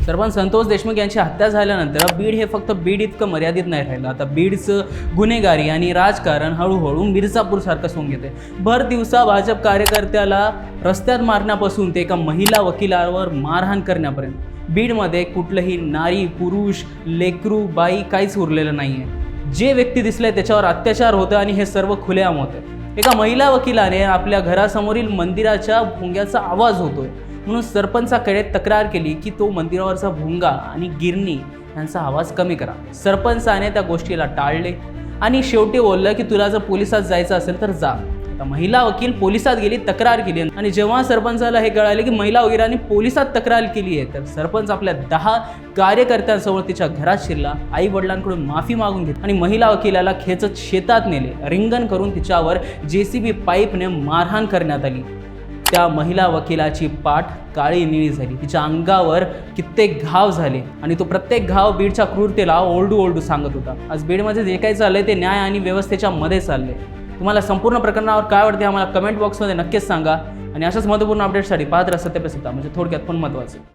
सरपंच संतोष देशमुख यांची हत्या झाल्यानंतर बीड हे फक्त बीड इतकं मर्यादित नाही राहिलं। आता बीडचं गुन्हेगारी आणि राजकारण हळूहळू मिर्झापूरसारखं सोंग घेते। भर दिवसा भाजप कार्यकर्त्याला रस्त्यात मारण्यापासून ते एका महिला वकिलावर मारहाण करण्यापर्यंत बीडमध्ये कुठलंही नारी, पुरुष, लेकरू, बाई काहीच उरलेलं नाही आहे। जे व्यक्ती दिसले त्याच्यावर अत्याचार होतं आणि हे सर्व खुलेआम होतं। एका महिला वकिलाने आपल्या घरासमोरील मंदिराच्या भोंग्याचा आवाज होतोय म्हणून सरपंचाकडे तक्रार केली की तो मंदिरावरचा भोंगा आणि गिरणी यांचा आवाज कमी करा। सरपंचाने त्या गोष्टीला टाळले आणि शेवटी बोललं की तुला जर पोलिसात जायचं असेल तर जा। आता महिला वकील पोलिसात गेली, तक्रार केली आणि जेव्हा सरपंचाला हे कळाले की महिला वकिलांनी पोलिसात तक्रार केली आहे तर सरपंच आपल्या 10 कार्यकर्त्यांसमोर तिच्या घरात शिरला, आई वडिलांकडून माफी मागून घेतली आणि महिला वकिलाला खेचत शेतात नेले। रिंगण करून तिच्यावर JCB पाईपने मारहाण करण्यात आली। त्या महिला वकिलाची पाठ काळी निळी झाली, तिच्या अंगावर कित्येक घाव झाले आणि तो प्रत्येक घाव बीडच्या क्रूरतेला ओरडू सांगत होता। आज बीडमध्ये जे काही चाललंय ते न्याय आणि व्यवस्थेच्या मध्ये चाललंय। तुम्हाला संपूर्ण प्रकरणावर काय वाटते आम्हाला कमेंट बॉक्समध्ये नक्कीच सांगा आणि अशाच महत्त्वपूर्ण अपडेट्ससाठी पाहत राहा सत्य पे सत्ता, म्हणजे थोडक्यात पण महत्त्वाचं।